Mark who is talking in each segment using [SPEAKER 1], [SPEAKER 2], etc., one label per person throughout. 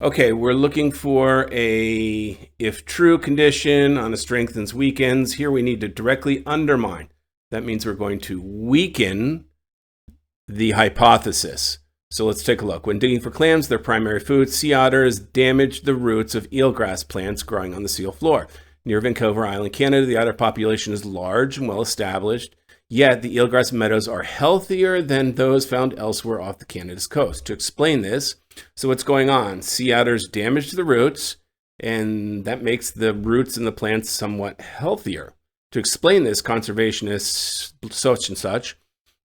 [SPEAKER 1] Okay, we're looking for a if true condition on a strengthens weakens. Here we need to directly undermine. That means we're going to weaken the hypothesis. So let's take a look. When digging for clams, their primary food, sea otters damaged the roots of eelgrass plants growing on the seal floor. Near Vancouver Island, Canada, the otter population is large and well established, yet the eelgrass meadows are healthier than those found elsewhere off the Canada's coast. To explain this, so what's going on? Sea otters damage the roots, and that makes the roots in the plants somewhat healthier. To explain this, conservationists such and such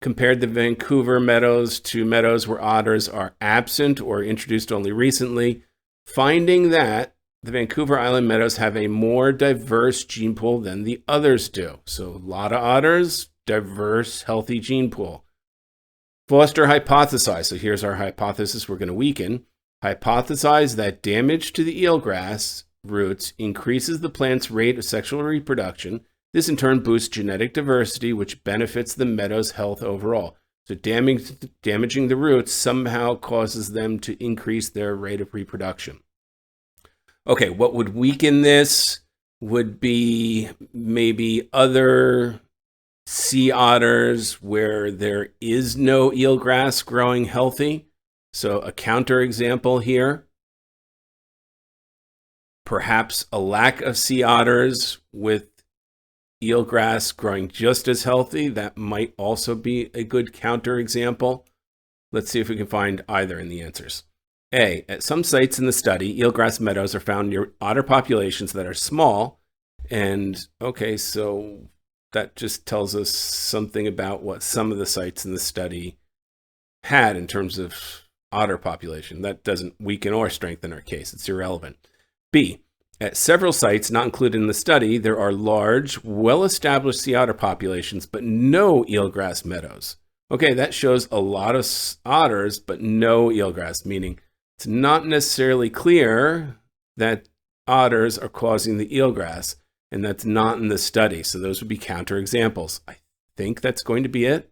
[SPEAKER 1] compared the Vancouver meadows to meadows where otters are absent or introduced only recently, finding that the Vancouver Island meadows have a more diverse gene pool than the others do. So a lot of otters, diverse, healthy gene pool. Foster hypothesized, so here's our hypothesis we're going to weaken, hypothesized that damage to the eelgrass roots increases the plant's rate of sexual reproduction. This in turn boosts genetic diversity, which benefits the meadow's health overall. So damaging the roots somehow causes them to increase their rate of reproduction. Okay, what would weaken this would be maybe other sea otters where there is no eelgrass growing healthy. So a counterexample here. Perhaps a lack of sea otters with eelgrass growing just as healthy. That might also be a good counterexample. Let's see if we can find either in the answers. A, at some sites in the study, eelgrass meadows are found near otter populations that are small. And okay, so that just tells us something about what some of the sites in the study had in terms of otter population. That doesn't weaken or strengthen our case. It's irrelevant. B, at several sites not included in the study, there are large, well-established sea otter populations, but no eelgrass meadows. Okay, that shows a lot of otters, but no eelgrass, meaning it's not necessarily clear that otters are causing the eelgrass, and that's not in the study. So those would be counterexamples. I think that's going to be it.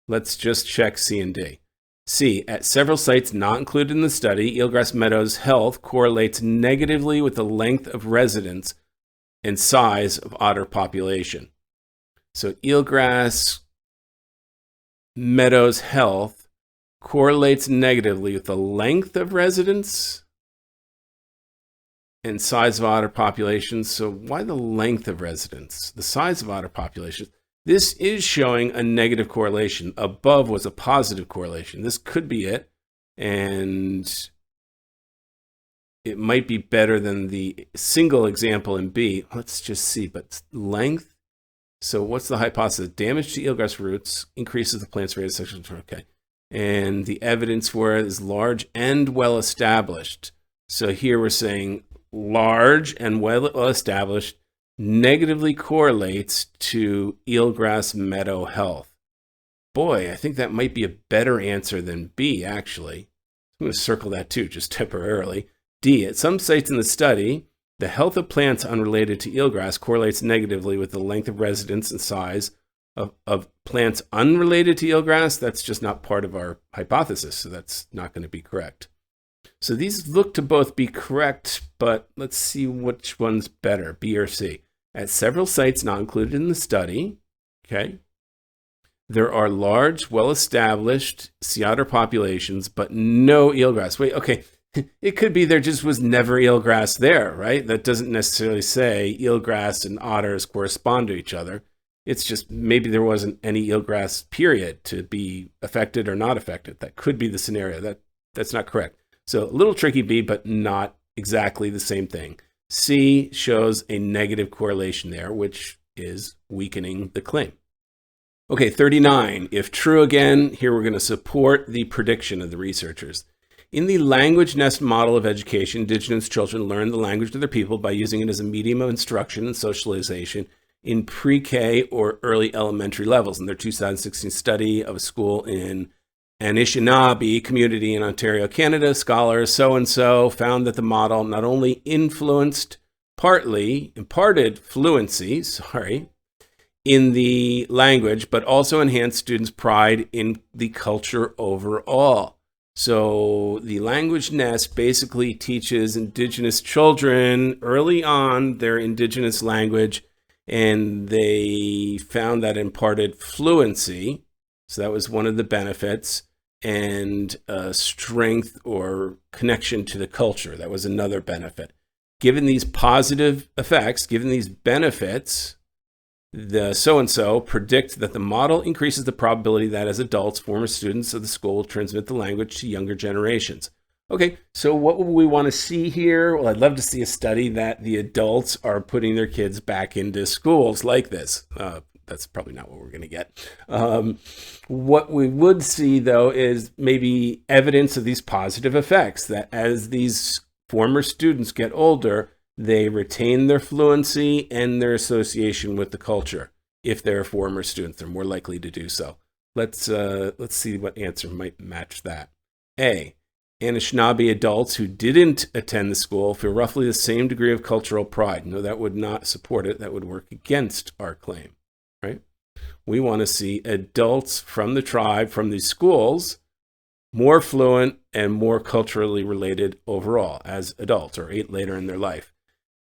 [SPEAKER 1] Let's just check C and D. C, at several sites not included in the study, eelgrass meadows' health correlates negatively with the length of residence and size of otter population. So eelgrass meadows' health correlates negatively with the length of residence and size of otter populations. So why the length of residence? The size of otter populations. This is showing a negative correlation. Above was a positive correlation. This could be it. And it might be better than the single example in B. Let's just see. But length. So what's the hypothesis? Damage to eelgrass roots increases the plant's rate of sexual. Okay. And the evidence for it is large and well established. So here we're saying large and well established negatively correlates to eelgrass meadow health. Boy, I think that might be a better answer than B, actually. I'm going to circle that too, just temporarily. D, at some sites in the study, the health of plants unrelated to eelgrass correlates negatively with the length of residence and size of plants unrelated to eelgrass. That's just not part of our hypothesis, so that's not going to be correct. So these look to both be correct, but let's see which one's better, B or C. At several sites not included in the study, okay, there are large, well-established sea otter populations, but no eelgrass. Wait, okay, it could be there just was never eelgrass there, right? That doesn't necessarily say eelgrass and otters correspond to each other. It's just maybe there wasn't any eelgrass period to be affected or not affected. That could be the scenario. That's not correct. So a little tricky B, but not exactly the same thing. C shows a negative correlation there, which is weakening the claim. Okay, 39. If true again, here we're going to support the prediction of the researchers. In the language nest model of education, Indigenous children learn the language of their people by using it as a medium of instruction and socialization in pre-K or early elementary levels. In their 2016 study of a school in Anishinaabe community in Ontario, Canada, scholars so-and-so found that the model not only imparted fluency, in the language, but also enhanced students' pride in the culture overall. So the language nest basically teaches indigenous children early on their indigenous language, and they found that imparted fluency. So that was one of the benefits, and strength or connection to the culture. That was another benefit. Given these positive effects, given these benefits, the so-and-so predict that the model increases the probability that as adults, former students of the school will transmit the language to younger generations. Okay, so what would we want to see here? Well, I'd love to see a study that the adults are putting their kids back into schools like this. That's probably not what we're going to get. What we would see, though, is maybe evidence of these positive effects, that as these former students get older, they retain their fluency and their association with the culture. If they're former students, they're more likely to do so. Let's see what answer might match that. A, Anishinaabe adults who didn't attend the school feel roughly the same degree of cultural pride. No, that would not support it. That would work against our claim, right? We want to see adults from the tribe, from these schools, more fluent and more culturally related overall as adults or later in their life.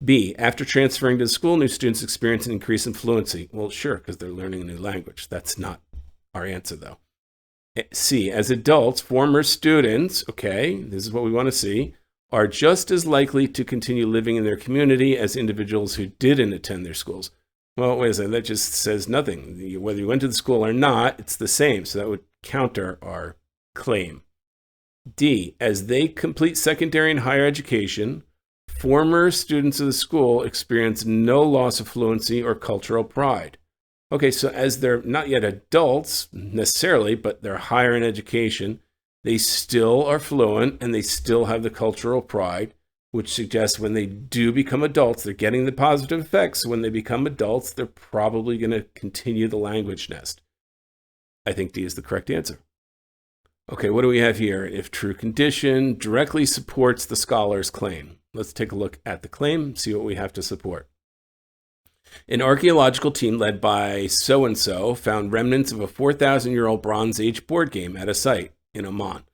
[SPEAKER 1] B, after transferring to the school, new students experience an increase in fluency. Well, sure, because they're learning a new language. That's not our answer, though. C, as adults, former students, okay, this is what we want to see, are just as likely to continue living in their community as individuals who didn't attend their schools. Well, wait a second, that just says nothing. Whether you went to the school or not, it's the same. So that would counter our claim. D, as they complete secondary and higher education, former students of the school experience no loss of fluency or cultural pride. Okay, so as they're not yet adults necessarily, but they're higher in education, they still are fluent and they still have the cultural pride, which suggests when they do become adults, they're getting the positive effects. When they become adults, they're probably going to continue the language nest. I think D is the correct answer. Okay, what do we have here? If true condition directly supports the scholar's claim. Let's take a look at the claim, see what we have to support. An archaeological team led by so-and-so found remnants of a 4,000-year-old Bronze Age board game at a site in Oman.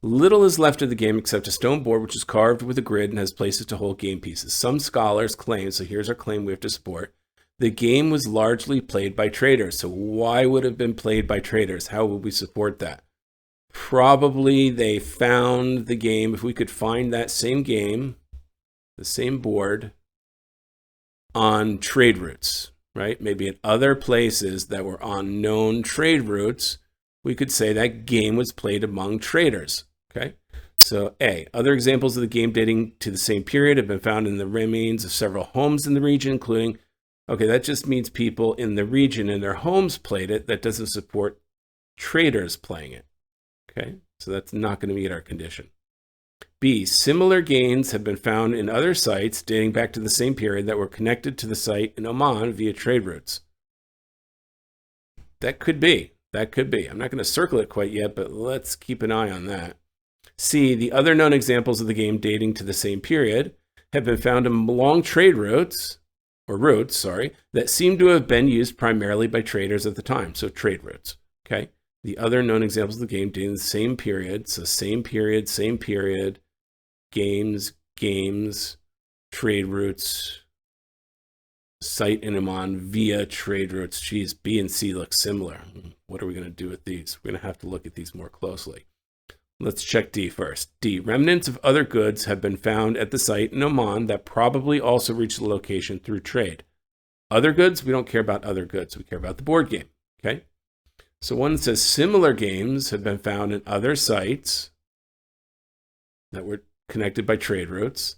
[SPEAKER 1] Little is left of the game except a stone board which is carved with a grid and has places to hold game pieces. Some scholars claim, so here's our claim we have to support, the game was largely played by traders. So why would it have been played by traders? How would we support that? Probably they found the game, if we could find that same game, the same board, on trade routes, right? Maybe at other places that were on known trade routes, we could say that game was played among traders, okay? So A, other examples of the game dating to the same period have been found in the remains of several homes in the region, including, okay, that just means people in the region and their homes played it. That doesn't support traders playing it, okay? So that's not going to meet our condition. B, similar games have been found in other sites dating back to the same period that were connected to the site in Oman via trade routes. That could be. That could be. I'm not going to circle it quite yet, but let's keep an eye on that. C, the other known examples of the game dating to the same period have been found along trade routes, that seem to have been used primarily by traders at the time. So trade routes, okay? The other known examples of the game dating the same period, so same period, games, trade routes, site in Oman via trade routes. Geez, B and C look similar. What are we going to do with these? We're going to have to look at these more closely. Let's check D first. D, remnants of other goods have been found at the site in Oman that probably also reached the location through trade. Other goods, we don't care about other goods. We care about the board game, okay? So one says similar games have been found in other sites that were connected by trade routes.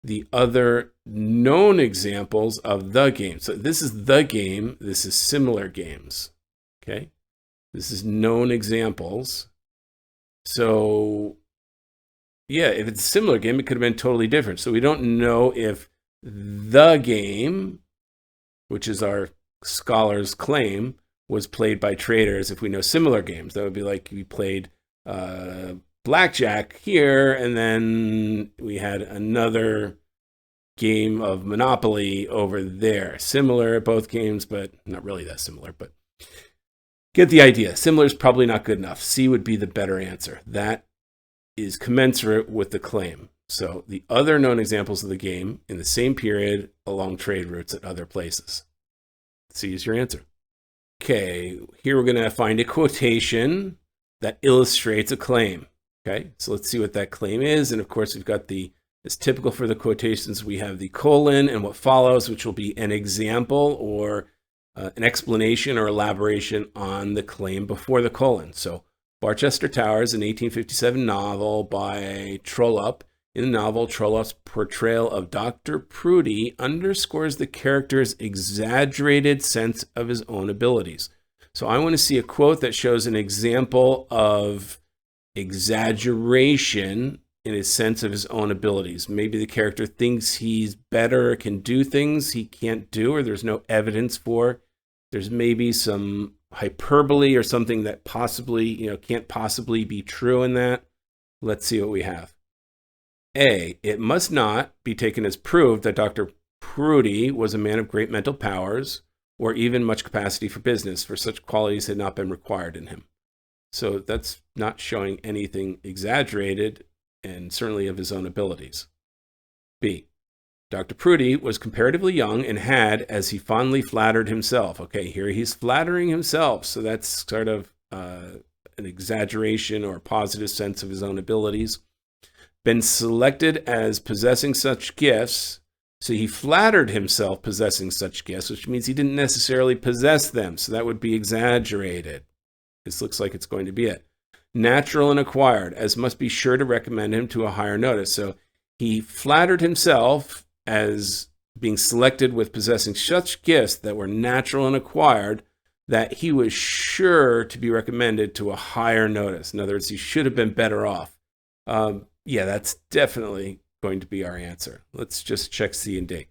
[SPEAKER 1] The other known examples of the game. So this is the game. This is similar games. Okay. This is known examples. So yeah, if it's a similar game, it could have been totally different. So we don't know if the game, which is our scholar's claim, was played by traders. If we know similar games, that would be like we played blackjack here, and then we had another game of Monopoly over there. Similar, both games, but not really that similar, but get the idea. Similar is probably not good enough. C would be the better answer. That is commensurate with the claim. So the other known examples of the game in the same period along trade routes at other places. C is your answer. Okay, here we're going to find a quotation that illustrates a claim. Okay, so let's see what that claim is. And of course, we've got as typical for the quotations, we have the colon and what follows, which will be an example or an explanation or elaboration on the claim before the colon. So Barchester Towers, an 1857 novel by Trollope. In the novel, Trollope's portrayal of Dr. Prudy underscores the character's exaggerated sense of his own abilities. So I want to see a quote that shows an example of exaggeration in his sense of his own abilities. Maybe the character thinks he's better or can do things he can't do, or there's no evidence for. There's maybe some hyperbole or something that possibly, can't possibly be true in that. Let's see what we have. A, it must not be taken as proved that Dr. Prudy was a man of great mental powers or even much capacity for business, for such qualities had not been required in him. So that's not showing anything exaggerated and certainly of his own abilities. B, Dr. Prudy was comparatively young and had, as he fondly flattered himself. Okay, here he's flattering himself. So that's sort of an exaggeration or a positive sense of his own abilities. Been selected as possessing such gifts. So he flattered himself possessing such gifts, which means he didn't necessarily possess them. So that would be exaggerated. This looks like it's going to be it. Natural and acquired, as must be sure to recommend him to a higher notice. So he flattered himself as being selected with possessing such gifts that were natural and acquired that he was sure to be recommended to a higher notice. In other words, he should have been better off. Yeah, that's definitely going to be our answer. Let's just check C and D.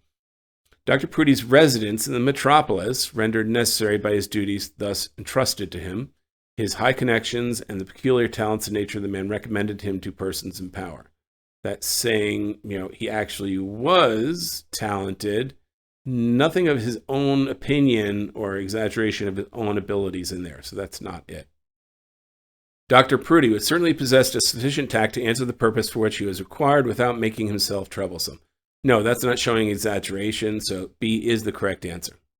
[SPEAKER 1] Dr. Prudy's residence in the metropolis, rendered necessary by his duties thus entrusted to him, his high connections, and the peculiar talents and nature of the man recommended him to persons in power. That's saying, he actually was talented. Nothing of his own opinion or exaggeration of his own abilities in there. So that's not it. Dr. Prudy was certainly possessed of sufficient tact to answer the purpose for which he was required without making himself troublesome. No, that's not showing exaggeration, so B is the correct answer.